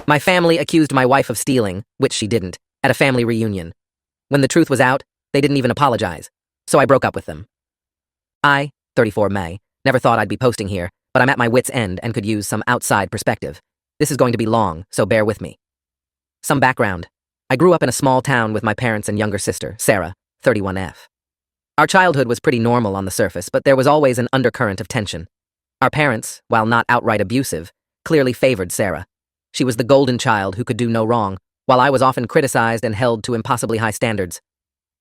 My family accused my wife of stealing, which she didn't, at a family reunion. When the truth was out, they didn't even apologize. So I broke up with them. I, 34 May, never thought I'd be posting here, but I'm at my wit's end and could use some outside perspective. This is going to be long, so bear with me. Some background. I grew up in a small town with my parents and younger sister, Sarah, 31F. Our childhood was pretty normal on the surface, but there was always an undercurrent of tension. Our parents, while not outright abusive, clearly favored Sarah. She was the golden child who could do no wrong, while I was often criticized and held to impossibly high standards.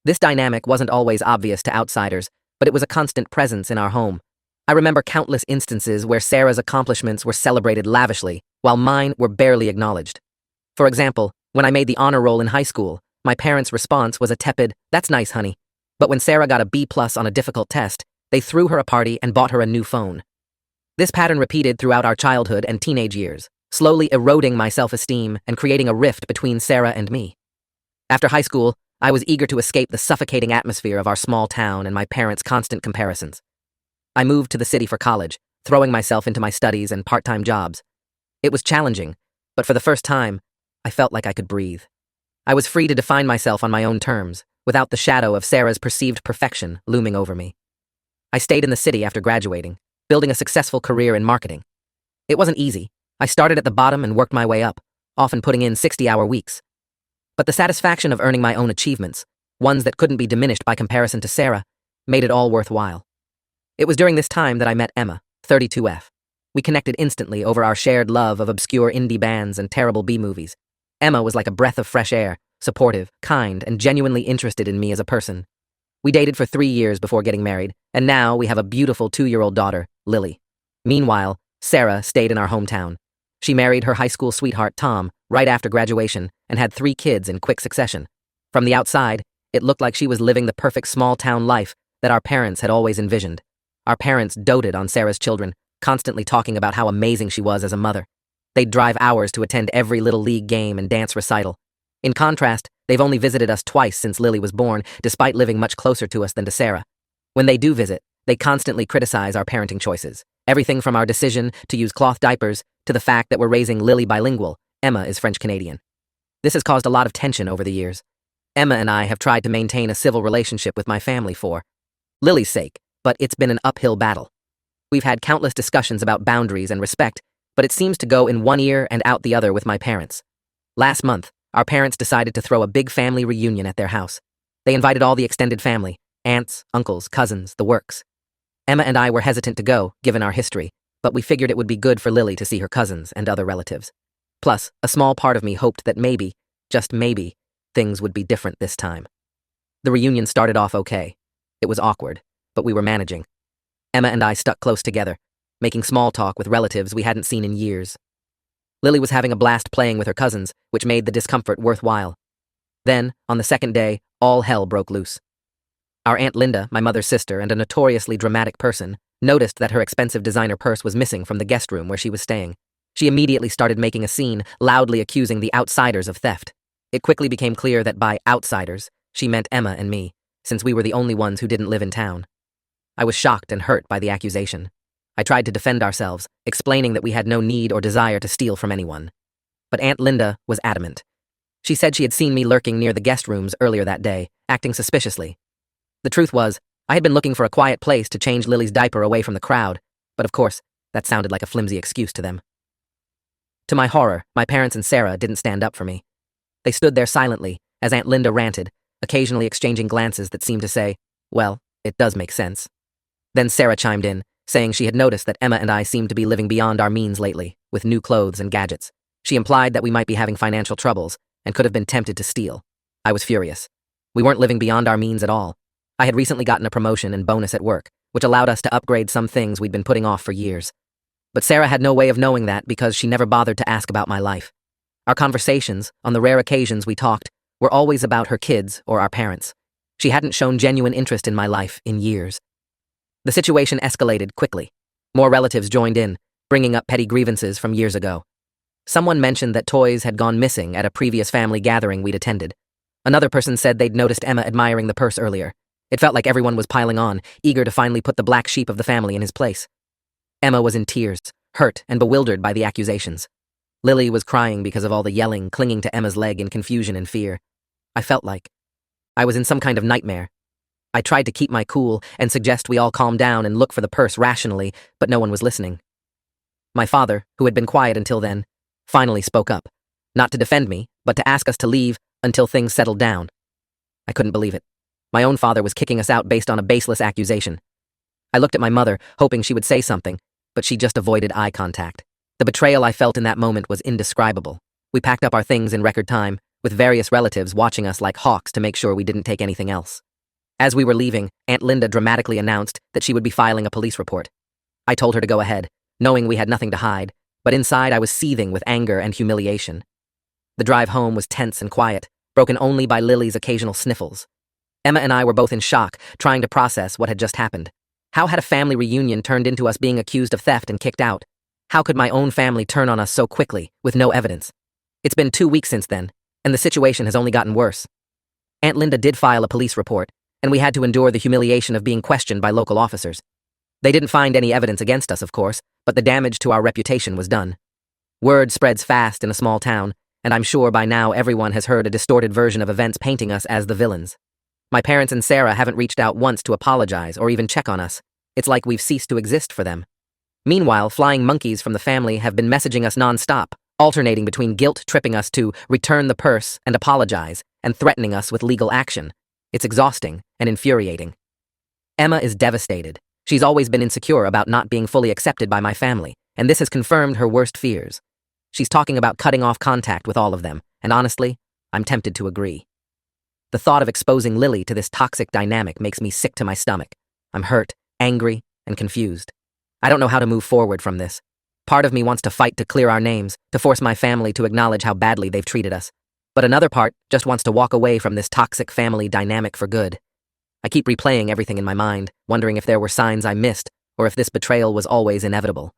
This dynamic wasn't always obvious to outsiders, but it was a constant presence in our home. I remember countless instances where Sarah's accomplishments were celebrated lavishly, while mine were barely acknowledged. For example, when I made the honor roll in high school, my parents' response was a tepid, "That's nice, honey." But when Sarah got a B+ on a difficult test, they threw her a party and bought her a new phone. This pattern repeated throughout our childhood and teenage years, slowly eroding my self-esteem and creating a rift between Sarah and me. After high school, I was eager to escape the suffocating atmosphere of our small town and my parents' constant comparisons. I moved to the city for college, throwing myself into my studies and part-time jobs. It was challenging, but for the first time, I felt like I could breathe. I was free to define myself on my own terms, without the shadow of Sarah's perceived perfection looming over me. I stayed in the city after graduating, building a successful career in marketing. It wasn't easy. I started at the bottom and worked my way up, often putting in 60-hour weeks. But the satisfaction of earning my own achievements, ones that couldn't be diminished by comparison to Sarah, made it all worthwhile. It was during this time that I met Emma, 32F. We connected instantly over our shared love of obscure indie bands and terrible B-movies. Emma was like a breath of fresh air, supportive, kind, and genuinely interested in me as a person. We dated for 3 years before getting married, and now we have a beautiful 2-year-old daughter, Lily. Meanwhile, Sarah stayed in our hometown. She married her high school sweetheart, Tom, right after graduation and had 3 kids in quick succession. From the outside, it looked like she was living the perfect small-town life that our parents had always envisioned. Our parents doted on Sarah's children, constantly talking about how amazing she was as a mother. They'd drive hours to attend every little league game and dance recital. In contrast, they've only visited us twice since Lily was born, despite living much closer to us than to Sarah. When they do visit, they constantly criticize our parenting choices. Everything from our decision to use cloth diapers to the fact that we're raising Lily bilingual. Emma is French-Canadian. This has caused a lot of tension over the years. Emma and I have tried to maintain a civil relationship with my family for Lily's sake, but it's been an uphill battle. We've had countless discussions about boundaries and respect, but it seems to go in one ear and out the other with my parents. Last month, our parents decided to throw a big family reunion at their house. They invited all the extended family, aunts, uncles, cousins, the works. Emma and I were hesitant to go, given our history, but we figured it would be good for Lily to see her cousins and other relatives. Plus, a small part of me hoped that maybe, just maybe, things would be different this time. The reunion started off okay. It was awkward, but we were managing. Emma and I stuck close together, making small talk with relatives we hadn't seen in years. Lily was having a blast playing with her cousins, which made the discomfort worthwhile. Then, on the second day, all hell broke loose. Our Aunt Linda, my mother's sister and a notoriously dramatic person, noticed that her expensive designer purse was missing from the guest room where she was staying. She immediately started making a scene, loudly accusing the outsiders of theft. It quickly became clear that by outsiders, she meant Emma and me, since we were the only ones who didn't live in town. I was shocked and hurt by the accusation. I tried to defend ourselves, explaining that we had no need or desire to steal from anyone. But Aunt Linda was adamant. She said she had seen me lurking near the guest rooms earlier that day, acting suspiciously. The truth was, I had been looking for a quiet place to change Lily's diaper away from the crowd, but of course, that sounded like a flimsy excuse to them. To my horror, my parents and Sarah didn't stand up for me. They stood there silently, as Aunt Linda ranted, occasionally exchanging glances that seemed to say, well, it does make sense. Then Sarah chimed in, saying she had noticed that Emma and I seemed to be living beyond our means lately, with new clothes and gadgets. She implied that we might be having financial troubles, and could have been tempted to steal. I was furious. We weren't living beyond our means at all. I had recently gotten a promotion and bonus at work, which allowed us to upgrade some things we'd been putting off for years. But Sarah had no way of knowing that because she never bothered to ask about my life. Our conversations, on the rare occasions we talked, were always about her kids or our parents. She hadn't shown genuine interest in my life in years. The situation escalated quickly. More relatives joined in, bringing up petty grievances from years ago. Someone mentioned that toys had gone missing at a previous family gathering we'd attended. Another person said they'd noticed Emma admiring the purse earlier. It felt like everyone was piling on, eager to finally put the black sheep of the family in his place. Emma was in tears, hurt and bewildered by the accusations. Lily was crying because of all the yelling, clinging to Emma's leg in confusion and fear. I felt like I was in some kind of nightmare. I tried to keep my cool and suggest we all calm down and look for the purse rationally, but no one was listening. My father, who had been quiet until then, finally spoke up, not to defend me, but to ask us to leave until things settled down. I couldn't believe it. My own father was kicking us out based on a baseless accusation. I looked at my mother, hoping she would say something, but she just avoided eye contact. The betrayal I felt in that moment was indescribable. We packed up our things in record time, with various relatives watching us like hawks to make sure we didn't take anything else. As we were leaving, Aunt Linda dramatically announced that she would be filing a police report. I told her to go ahead, knowing we had nothing to hide, but inside I was seething with anger and humiliation. The drive home was tense and quiet, broken only by Lily's occasional sniffles. Emma and I were both in shock, trying to process what had just happened. How had a family reunion turned into us being accused of theft and kicked out? How could my own family turn on us so quickly, with no evidence? It's been 2 weeks since then, and the situation has only gotten worse. Aunt Linda did file a police report, and we had to endure the humiliation of being questioned by local officers. They didn't find any evidence against us, of course, but the damage to our reputation was done. Word spreads fast in a small town, and I'm sure by now everyone has heard a distorted version of events painting us as the villains. My parents and Sarah haven't reached out once to apologize or even check on us. It's like we've ceased to exist for them. Meanwhile, flying monkeys from the family have been messaging us non-stop, alternating between guilt-tripping us to return the purse and apologize, and threatening us with legal action. It's exhausting and infuriating. Emma is devastated. She's always been insecure about not being fully accepted by my family, and this has confirmed her worst fears. She's talking about cutting off contact with all of them, and honestly, I'm tempted to agree. The thought of exposing Lily to this toxic dynamic makes me sick to my stomach. I'm hurt, angry, and confused. I don't know how to move forward from this. Part of me wants to fight to clear our names, to force my family to acknowledge how badly they've treated us. But another part just wants to walk away from this toxic family dynamic for good. I keep replaying everything in my mind, wondering if there were signs I missed, or if this betrayal was always inevitable.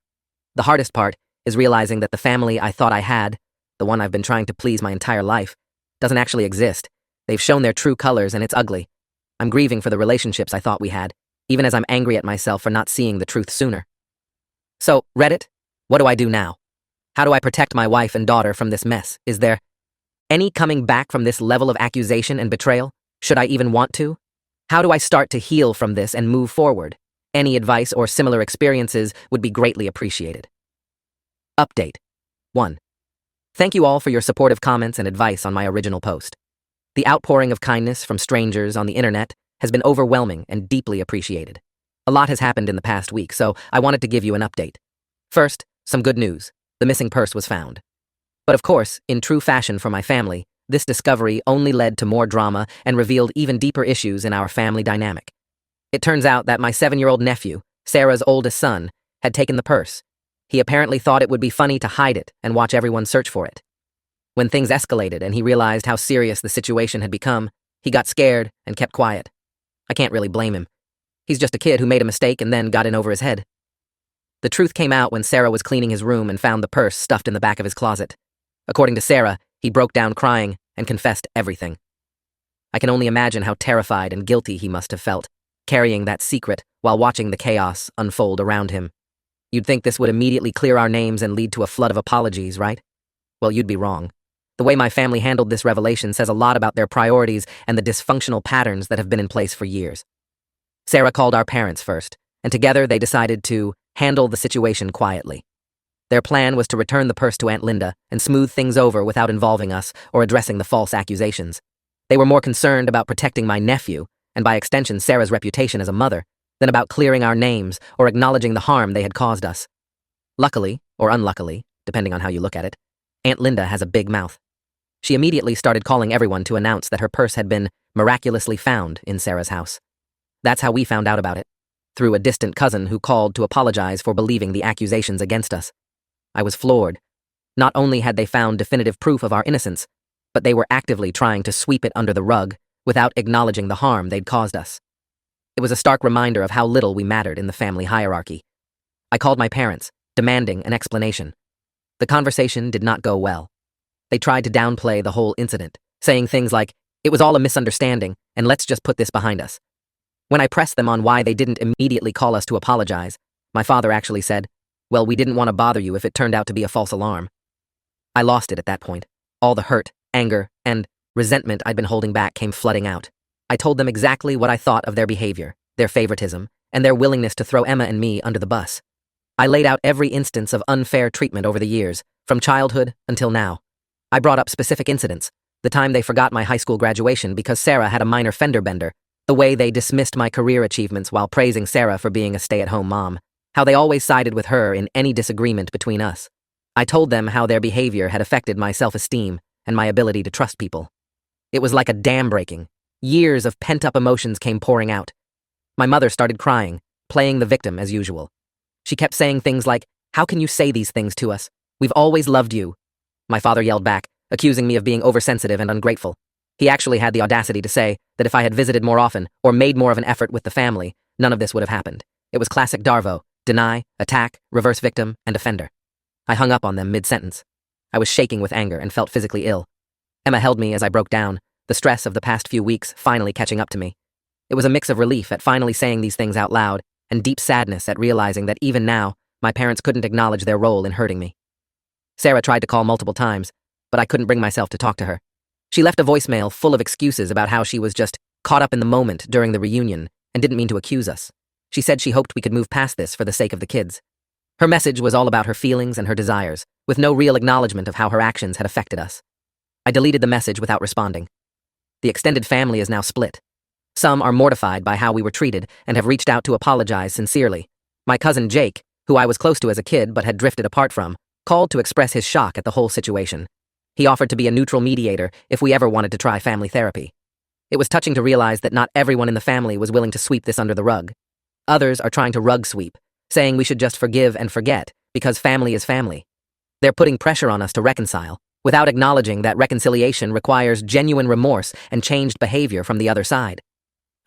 The hardest part is realizing that the family I thought I had, the one I've been trying to please my entire life, doesn't actually exist. They've shown their true colors and it's ugly. I'm grieving for the relationships I thought we had, even as I'm angry at myself for not seeing the truth sooner. So, Reddit, what do I do now? How do I protect my wife and daughter from this mess? Is there any coming back from this level of accusation and betrayal? Should I even want to? How do I start to heal from this and move forward? Any advice or similar experiences would be greatly appreciated. Update 1. Thank you all for your supportive comments and advice on my original post. The outpouring of kindness from strangers on the internet has been overwhelming and deeply appreciated. A lot has happened in the past week, so I wanted to give you an update. First, some good news. The missing purse was found. But of course, in true fashion for my family, this discovery only led to more drama and revealed even deeper issues in our family dynamic. It turns out that my 7-year-old nephew, Sarah's oldest son, had taken the purse. He apparently thought it would be funny to hide it and watch everyone search for it. When things escalated and he realized how serious the situation had become, he got scared and kept quiet. I can't really blame him. He's just a kid who made a mistake and then got in over his head. The truth came out when Sarah was cleaning his room and found the purse stuffed in the back of his closet. According to Sarah, he broke down crying and confessed everything. I can only imagine how terrified and guilty he must have felt, carrying that secret while watching the chaos unfold around him. You'd think this would immediately clear our names and lead to a flood of apologies, right? Well, you'd be wrong. The way my family handled this revelation says a lot about their priorities and the dysfunctional patterns that have been in place for years. Sarah called our parents first, and together they decided to handle the situation quietly. Their plan was to return the purse to Aunt Linda and smooth things over without involving us or addressing the false accusations. They were more concerned about protecting my nephew, and by extension Sarah's reputation as a mother, than about clearing our names or acknowledging the harm they had caused us. Luckily, or unluckily, depending on how you look at it, Aunt Linda has a big mouth. She immediately started calling everyone to announce that her purse had been miraculously found in Sarah's house. That's how we found out about it, through a distant cousin who called to apologize for believing the accusations against us. I was floored. Not only had they found definitive proof of our innocence, but they were actively trying to sweep it under the rug without acknowledging the harm they'd caused us. It was a stark reminder of how little we mattered in the family hierarchy. I called my parents, demanding an explanation. The conversation did not go well. They tried to downplay the whole incident, saying things like, "It was all a misunderstanding, and let's just put this behind us." When I pressed them on why they didn't immediately call us to apologize, my father actually said, "Well, we didn't want to bother you if it turned out to be a false alarm." I lost it at that point. All the hurt, anger, and resentment I'd been holding back came flooding out. I told them exactly what I thought of their behavior, their favoritism, and their willingness to throw Emma and me under the bus. I laid out every instance of unfair treatment over the years, from childhood until now. I brought up specific incidents, the time they forgot my high school graduation because Sarah had a minor fender bender, the way they dismissed my career achievements while praising Sarah for being a stay-at-home mom, how they always sided with her in any disagreement between us. I told them how their behavior had affected my self-esteem and my ability to trust people. It was like a dam breaking. Years of pent-up emotions came pouring out. My mother started crying, playing the victim as usual. She kept saying things like, "How can you say these things to us? We've always loved you." My father yelled back, accusing me of being oversensitive and ungrateful. He actually had the audacity to say that if I had visited more often or made more of an effort with the family, none of this would have happened. It was classic Darvo: deny, attack, reverse victim, and offender. I hung up on them mid-sentence. I was shaking with anger and felt physically ill. Emma held me as I broke down, the stress of the past few weeks finally catching up to me. It was a mix of relief at finally saying these things out loud and deep sadness at realizing that even now, my parents couldn't acknowledge their role in hurting me. Sarah tried to call multiple times, but I couldn't bring myself to talk to her. She left a voicemail full of excuses about how she was just caught up in the moment during the reunion and didn't mean to accuse us. She said she hoped we could move past this for the sake of the kids. Her message was all about her feelings and her desires, with no real acknowledgement of how her actions had affected us. I deleted the message without responding. The extended family is now split. Some are mortified by how we were treated and have reached out to apologize sincerely. My cousin Jake, who I was close to as a kid but had drifted apart from, called to express his shock at the whole situation. He offered to be a neutral mediator if we ever wanted to try family therapy. It was touching to realize that not everyone in the family was willing to sweep this under the rug. Others are trying to rug sweep, saying we should just forgive and forget because family is family. They're putting pressure on us to reconcile, without acknowledging that reconciliation requires genuine remorse and changed behavior from the other side.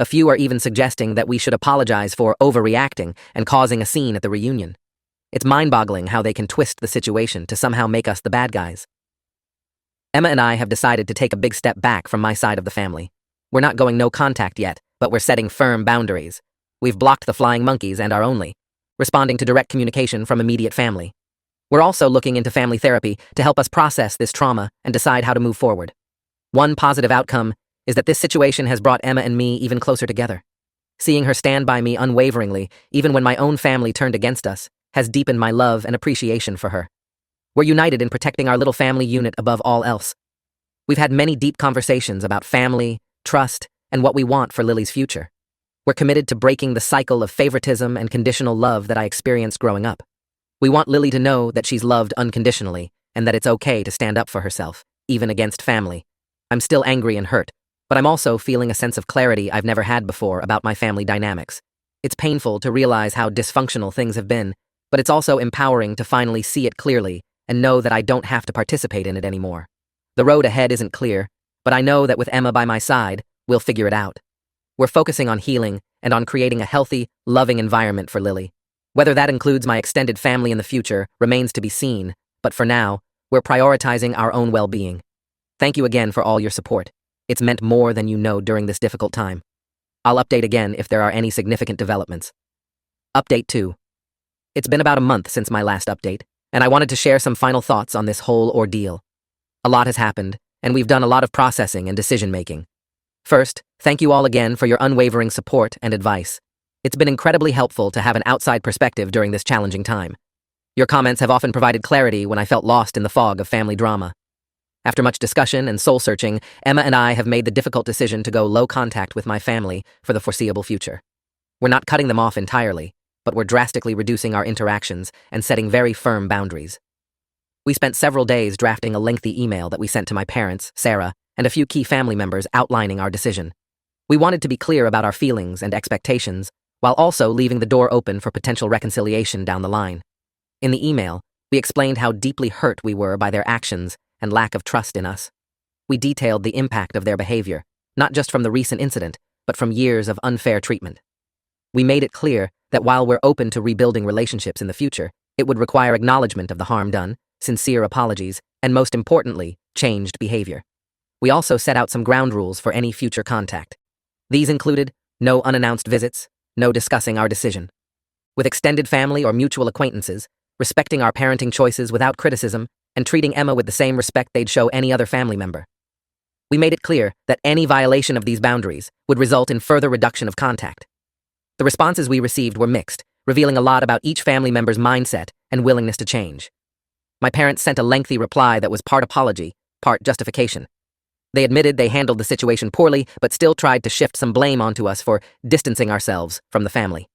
A few are even suggesting that we should apologize for overreacting and causing a scene at the reunion. It's mind-boggling how they can twist the situation to somehow make us the bad guys. Emma and I have decided to take a big step back from my side of the family. We're not going no contact yet, but we're setting firm boundaries. We've blocked the flying monkeys and our only, responding to direct communication from immediate family. We're also looking into family therapy to help us process this trauma and decide how to move forward. One positive outcome is that this situation has brought Emma and me even closer together. Seeing her stand by me unwaveringly, even when my own family turned against us, has deepened my love and appreciation for her. We're united in protecting our little family unit above all else. We've had many deep conversations about family, trust, and what we want for Lily's future. We're committed to breaking the cycle of favoritism and conditional love that I experienced growing up. We want Lily to know that she's loved unconditionally and that it's okay to stand up for herself, even against family. I'm still angry and hurt, but I'm also feeling a sense of clarity I've never had before about my family dynamics. It's painful to realize how dysfunctional things have been, but it's also empowering to finally see it clearly and know that I don't have to participate in it anymore. The road ahead isn't clear, but I know that with Emma by my side, we'll figure it out. We're focusing on healing and on creating a healthy, loving environment for Lily. Whether that includes my extended family in the future remains to be seen, but for now, we're prioritizing our own well-being. Thank you again for all your support. It's meant more than you know during this difficult time. I'll update again if there are any significant developments. Update 2. It's been about a month since my last update, and I wanted to share some final thoughts on this whole ordeal. A lot has happened, and we've done a lot of processing and decision-making. First, thank you all again for your unwavering support and advice. It's been incredibly helpful to have an outside perspective during this challenging time. Your comments have often provided clarity when I felt lost in the fog of family drama. After much discussion and soul-searching, Emma and I have made the difficult decision to go low contact with my family for the foreseeable future. We're not cutting them off entirely, but we're drastically reducing our interactions and setting very firm boundaries. We spent several days drafting a lengthy email that we sent to my parents, Sarah, and a few key family members outlining our decision. We wanted to be clear about our feelings and expectations, while also leaving the door open for potential reconciliation down the line. In the email, we explained how deeply hurt we were by their actions and lack of trust in us. We detailed the impact of their behavior, not just from the recent incident, but from years of unfair treatment. We made it clear that while we're open to rebuilding relationships in the future, it would require acknowledgement of the harm done, sincere apologies, and most importantly, changed behavior. We also set out some ground rules for any future contact. These included no unannounced visits, no discussing our decision. With extended family or mutual acquaintances, respecting our parenting choices without criticism, and treating Emma with the same respect they'd show any other family member. We made it clear that any violation of these boundaries would result in further reduction of contact. The responses we received were mixed, revealing a lot about each family member's mindset and willingness to change. My parents sent a lengthy reply that was part apology, part justification. They admitted they handled the situation poorly, but still tried to shift some blame onto us for distancing ourselves from the family.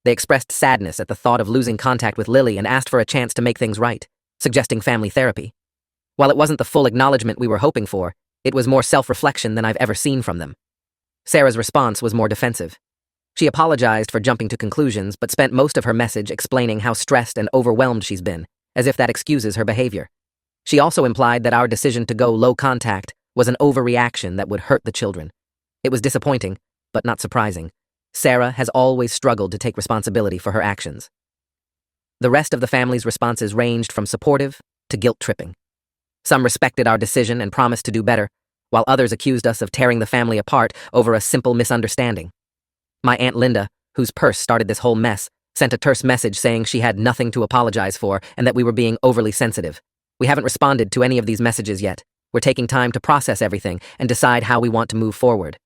They expressed sadness at the thought of losing contact with Lily and asked for a chance to make things right, suggesting family therapy. While it wasn't the full acknowledgement we were hoping for, it was more self-reflection than I've ever seen from them. Sarah's response was more defensive. She apologized for jumping to conclusions, but spent most of her message explaining how stressed and overwhelmed she's been, as if that excuses her behavior. She also implied that our decision to go low contact was an overreaction that would hurt the children. It was disappointing, but not surprising. Sarah has always struggled to take responsibility for her actions. The rest of the family's responses ranged from supportive to guilt-tripping. Some respected our decision and promised to do better, while others accused us of tearing the family apart over a simple misunderstanding. My Aunt Linda, whose purse started this whole mess, sent a terse message saying she had nothing to apologize for and that we were being overly sensitive. We haven't responded to any of these messages yet. We're taking time to process everything and decide how we want to move forward.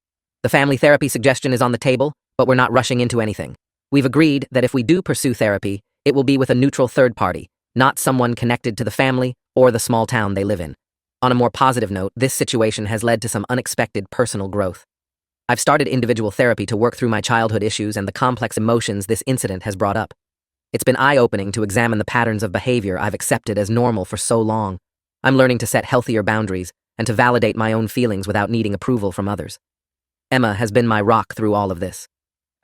The family therapy suggestion is on the table, but we're not rushing into anything. We've agreed that if we do pursue therapy, it will be with a neutral third party, not someone connected to the family or the small town they live in. On a more positive note, this situation has led to some unexpected personal growth. I've started individual therapy to work through my childhood issues and the complex emotions this incident has brought up. It's been eye-opening to examine the patterns of behavior I've accepted as normal for so long. I'm learning to set healthier boundaries and to validate my own feelings without needing approval from others. Emma has been my rock through all of this.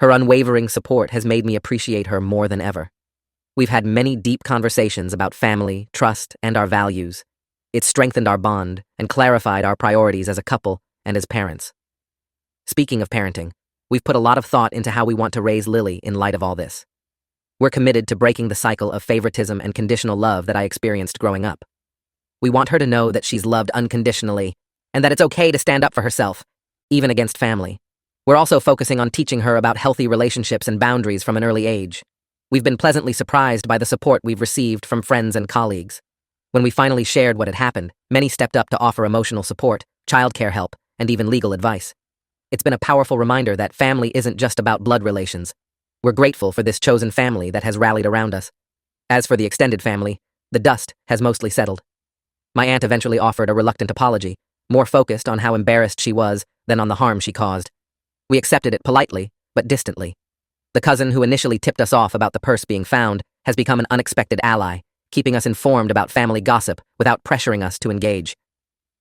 Her unwavering support has made me appreciate her more than ever. We've had many deep conversations about family, trust, and our values. It's strengthened our bond and clarified our priorities as a couple and as parents. Speaking of parenting, we've put a lot of thought into how we want to raise Lily in light of all this. We're committed to breaking the cycle of favoritism and conditional love that I experienced growing up. We want her to know that she's loved unconditionally and that it's okay to stand up for herself, even against family. We're also focusing on teaching her about healthy relationships and boundaries from an early age. We've been pleasantly surprised by the support we've received from friends and colleagues. When we finally shared what had happened, many stepped up to offer emotional support, childcare help, and even legal advice. It's been a powerful reminder that family isn't just about blood relations. We're grateful for this chosen family that has rallied around us. As for the extended family, the dust has mostly settled. My aunt eventually offered a reluctant apology, more focused on how embarrassed she was than on the harm she caused. We accepted it politely, but distantly. The cousin who initially tipped us off about the purse being found has become an unexpected ally, keeping us informed about family gossip without pressuring us to engage.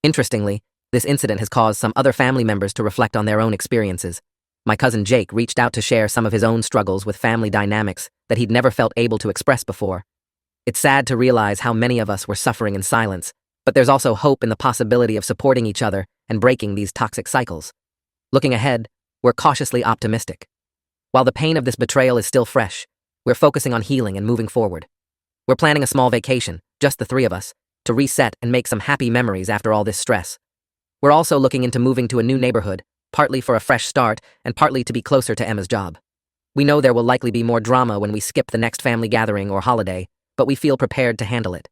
Interestingly, this incident has caused some other family members to reflect on their own experiences. My cousin Jake reached out to share some of his own struggles with family dynamics that he'd never felt able to express before. It's sad to realize how many of us were suffering in silence, but there's also hope in the possibility of supporting each other and breaking these toxic cycles. Looking ahead, we're cautiously optimistic. While the pain of this betrayal is still fresh, we're focusing on healing and moving forward. We're planning a small vacation, just the three of us, to reset and make some happy memories after all this stress. We're also looking into moving to a new neighborhood, partly for a fresh start and partly to be closer to Emma's job. We know there will likely be more drama when we skip the next family gathering or holiday, but we feel prepared to handle it.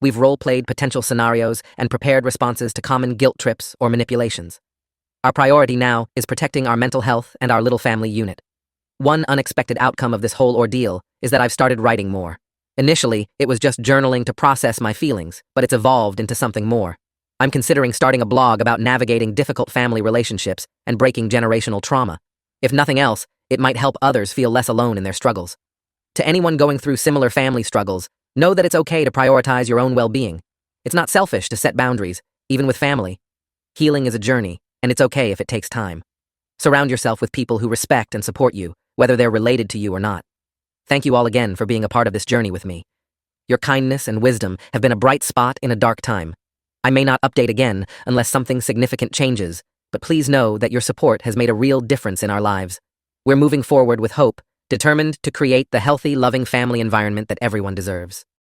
We've role-played potential scenarios and prepared responses to common guilt trips or manipulations. Our priority now is protecting our mental health and our little family unit. One unexpected outcome of this whole ordeal is that I've started writing more. Initially, it was just journaling to process my feelings, but it's evolved into something more. I'm considering starting a blog about navigating difficult family relationships and breaking generational trauma. If nothing else, it might help others feel less alone in their struggles. To anyone going through similar family struggles, know that it's okay to prioritize your own well-being. It's not selfish to set boundaries, even with family. Healing is a journey, and it's okay if it takes time. Surround yourself with people who respect and support you, whether they're related to you or not. Thank you all again for being a part of this journey with me. Your kindness and wisdom have been a bright spot in a dark time. I may not update again unless something significant changes, but please know that your support has made a real difference in our lives. We're moving forward with hope, determined to create the healthy, loving family environment that everyone deserves.